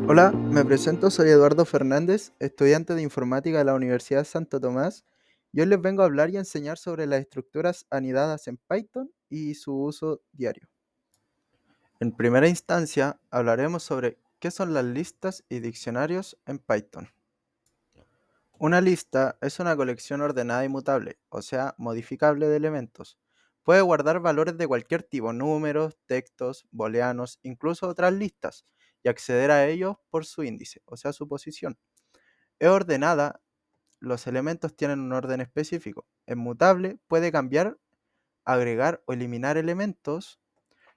Hola, me presento, soy Eduardo Fernández, estudiante de informática de la Universidad Santo Tomás. Y hoy les vengo a hablar y a enseñar sobre las estructuras anidadas en Python y su uso diario. En primera instancia, hablaremos sobre qué son las listas y diccionarios en Python. Una lista es una colección ordenada y mutable, o sea, modificable de elementos. Puede guardar valores de cualquier tipo, números, textos, booleanos, incluso otras listas, y acceder a ellos por su índice, o sea, su posición. Es ordenada, los elementos tienen un orden específico. Es mutable, puede cambiar, agregar o eliminar elementos.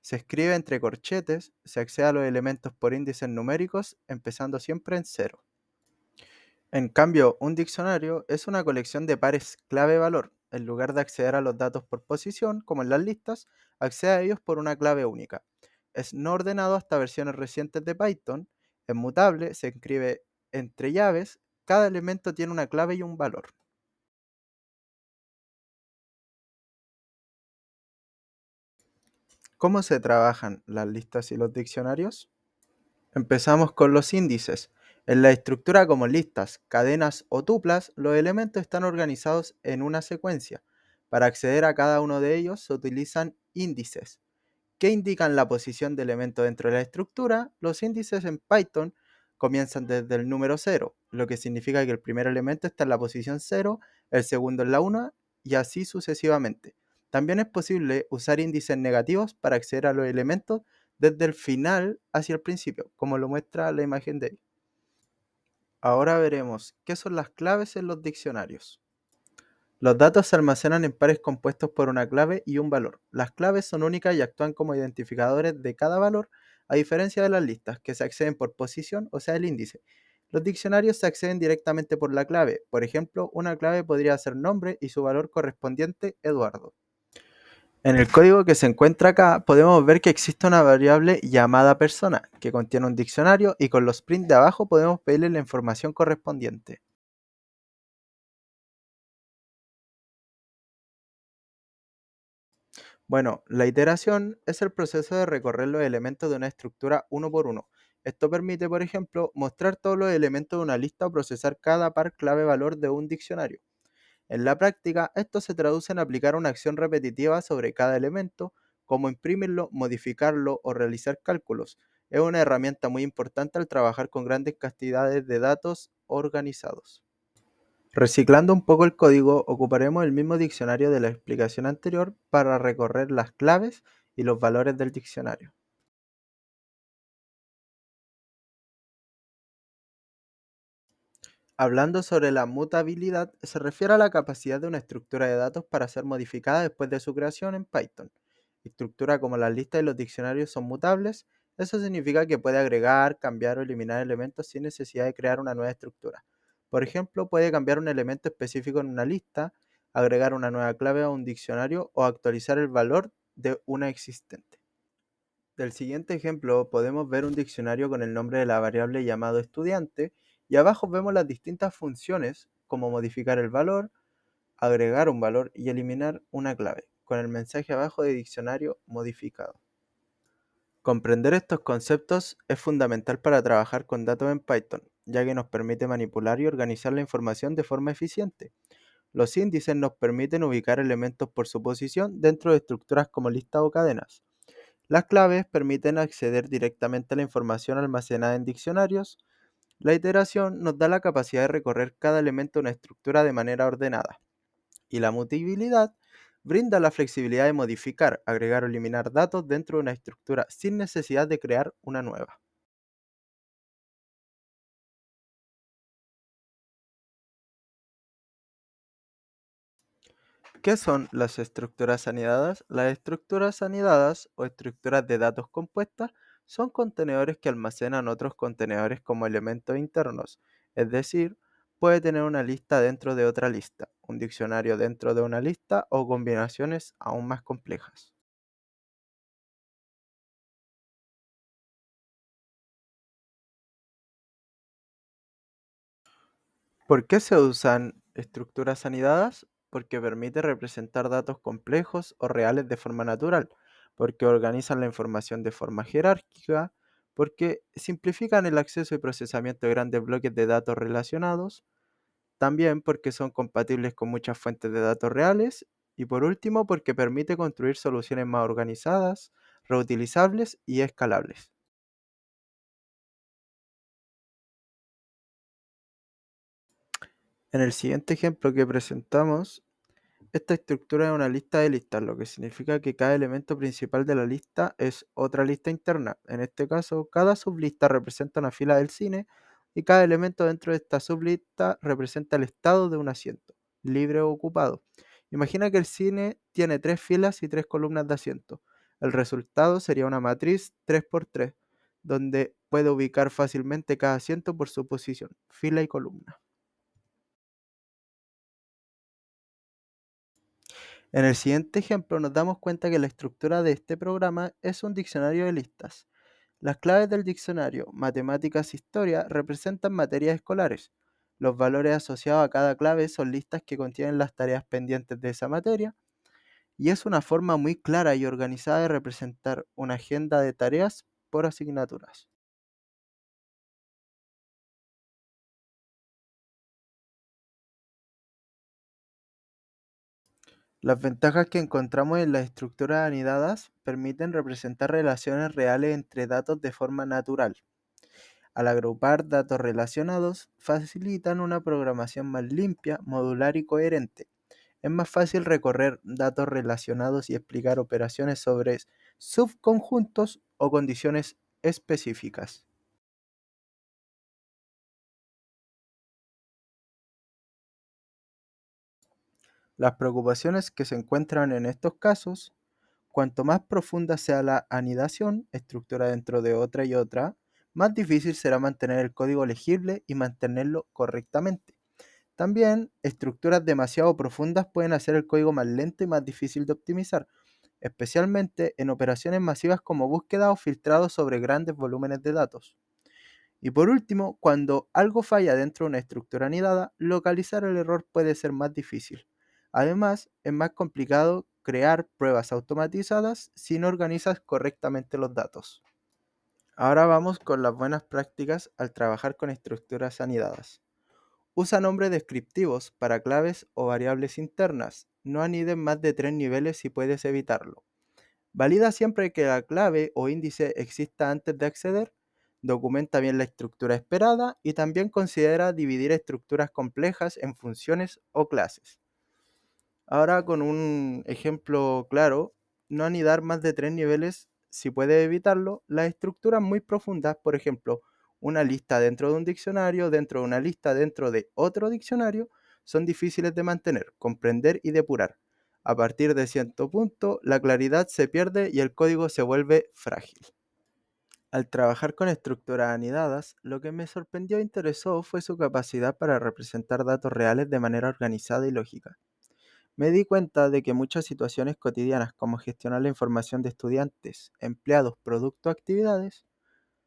Se escribe entre corchetes, se accede a los elementos por índices numéricos, empezando siempre en cero. En cambio, un diccionario es una colección de pares clave-valor. En lugar de acceder a los datos por posición, como en las listas, accede a ellos por una clave única. Es no ordenado hasta versiones recientes de Python. Es mutable, se escribe entre llaves. Cada elemento tiene una clave y un valor. ¿Cómo se trabajan las listas y los diccionarios? Empezamos con los índices. En la estructura como listas, cadenas o tuplas, los elementos están organizados en una secuencia. Para acceder a cada uno de ellos se utilizan índices, que indican la posición de elemento dentro de la estructura. Los índices en Python comienzan desde el número cero, lo que significa que el primer elemento está en la posición cero, el segundo en la 1 y así sucesivamente. También es posible usar índices negativos para acceder a los elementos desde el final hacia el principio, como lo muestra la imagen de ahí. Ahora veremos qué son las claves en los diccionarios. Los datos se almacenan en pares compuestos por una clave y un valor. Las claves son únicas y actúan como identificadores de cada valor, a diferencia de las listas, que se acceden por posición, o sea, el índice. Los diccionarios se acceden directamente por la clave. Por ejemplo, una clave podría ser nombre y su valor correspondiente Eduardo. En el código que se encuentra acá podemos ver que existe una variable llamada persona que contiene un diccionario y con los prints de abajo podemos pedirle la información correspondiente. Bueno, la iteración es el proceso de recorrer los elementos de una estructura uno por uno. Esto permite, por ejemplo, mostrar todos los elementos de una lista o procesar cada par clave valor de un diccionario. En la práctica, esto se traduce en aplicar una acción repetitiva sobre cada elemento, como imprimirlo, modificarlo o realizar cálculos. Es una herramienta muy importante al trabajar con grandes cantidades de datos organizados. Reciclando un poco el código, ocuparemos el mismo diccionario de la explicación anterior para recorrer las claves y los valores del diccionario. Hablando sobre la mutabilidad, se refiere a la capacidad de una estructura de datos para ser modificada después de su creación en Python. Estructura como las listas y los diccionarios son mutables, eso significa que puede agregar, cambiar o eliminar elementos sin necesidad de crear una nueva estructura. Por ejemplo, puede cambiar un elemento específico en una lista, agregar una nueva clave a un diccionario o actualizar el valor de una existente. Del siguiente ejemplo podemos ver un diccionario con el nombre de la variable llamado estudiante y abajo vemos las distintas funciones como modificar el valor, agregar un valor y eliminar una clave, con el mensaje abajo de diccionario modificado. Comprender estos conceptos es fundamental para trabajar con datos en Python, ya que nos permite manipular y organizar la información de forma eficiente. Los índices nos permiten ubicar elementos por su posición dentro de estructuras como listas o cadenas. Las claves permiten acceder directamente a la información almacenada en diccionarios. La iteración nos da la capacidad de recorrer cada elemento de una estructura de manera ordenada. Y la mutabilidad brinda la flexibilidad de modificar, agregar o eliminar datos dentro de una estructura sin necesidad de crear una nueva. ¿Qué son las estructuras anidadas? Las estructuras anidadas o estructuras de datos compuestas son contenedores que almacenan otros contenedores como elementos internos, es decir, puede tener una lista dentro de otra lista, un diccionario dentro de una lista o combinaciones aún más complejas. ¿Por qué se usan estructuras anidadas? Porque permite representar datos complejos o reales de forma natural, porque organizan la información de forma jerárquica, porque simplifican el acceso y procesamiento de grandes bloques de datos relacionados, también porque son compatibles con muchas fuentes de datos reales y por último porque permite construir soluciones más organizadas, reutilizables y escalables. En el siguiente ejemplo que presentamos, esta estructura es una lista de listas, lo que significa que cada elemento principal de la lista es otra lista interna. En este caso, cada sublista representa una fila del cine y cada elemento dentro de esta sublista representa el estado de un asiento, libre o ocupado. Imagina que el cine tiene tres filas y tres columnas de asiento. El resultado sería una matriz 3x3, donde puede ubicar fácilmente cada asiento por su posición, fila y columna. En el siguiente ejemplo nos damos cuenta que la estructura de este programa es un diccionario de listas. Las claves del diccionario, matemáticas e historia, representan materias escolares. Los valores asociados a cada clave son listas que contienen las tareas pendientes de esa materia y es una forma muy clara y organizada de representar una agenda de tareas por asignaturas. Las ventajas que encontramos en las estructuras anidadas permiten representar relaciones reales entre datos de forma natural. Al agrupar datos relacionados, facilitan una programación más limpia, modular y coherente. Es más fácil recorrer datos relacionados y explicar operaciones sobre subconjuntos o condiciones específicas. Las preocupaciones que se encuentran en estos casos: cuanto más profunda sea la anidación, estructura dentro de otra y otra, más difícil será mantener el código legible y mantenerlo correctamente. También, estructuras demasiado profundas pueden hacer el código más lento y más difícil de optimizar, especialmente en operaciones masivas como búsqueda o filtrado sobre grandes volúmenes de datos. Y por último, cuando algo falla dentro de una estructura anidada, localizar el error puede ser más difícil. Además, es más complicado crear pruebas automatizadas si no organizas correctamente los datos. Ahora vamos con las buenas prácticas al trabajar con estructuras anidadas. Usa nombres descriptivos para claves o variables internas. No aniden más de tres niveles si puedes evitarlo. Valida siempre que la clave o índice exista antes de acceder. Documenta bien la estructura esperada y también considera dividir estructuras complejas en funciones o clases. Ahora con un ejemplo claro, no anidar más de tres niveles si puede evitarlo. Las estructuras muy profundas, por ejemplo, una lista dentro de un diccionario, dentro de una lista dentro de otro diccionario, son difíciles de mantener, comprender y depurar. A partir de cierto punto, la claridad se pierde y el código se vuelve frágil. Al trabajar con estructuras anidadas, lo que me sorprendió e interesó fue su capacidad para representar datos reales de manera organizada y lógica. Me di cuenta de que muchas situaciones cotidianas, como gestionar la información de estudiantes, empleados, productos, actividades,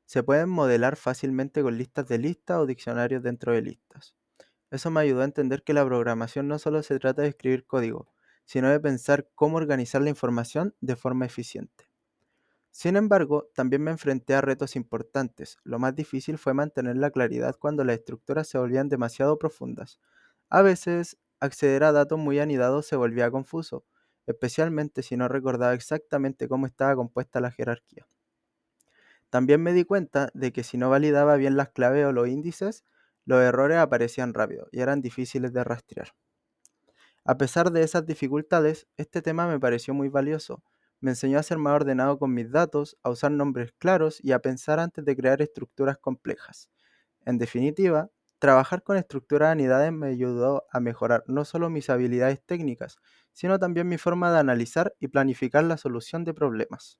se pueden modelar fácilmente con listas de listas o diccionarios dentro de listas. Eso me ayudó a entender que la programación no solo se trata de escribir código, sino de pensar cómo organizar la información de forma eficiente. Sin embargo, también me enfrenté a retos importantes. Lo más difícil fue mantener la claridad cuando las estructuras se volvían demasiado profundas. A veces, acceder a datos muy anidados se volvía confuso, especialmente si no recordaba exactamente cómo estaba compuesta la jerarquía. También me di cuenta de que si no validaba bien las claves o los índices, los errores aparecían rápido y eran difíciles de rastrear. A pesar de esas dificultades, este tema me pareció muy valioso. Me enseñó a ser más ordenado con mis datos, a usar nombres claros y a pensar antes de crear estructuras complejas. En definitiva, trabajar con estructuras unidades me ayudó a mejorar no solo mis habilidades técnicas, sino también mi forma de analizar y planificar la solución de problemas.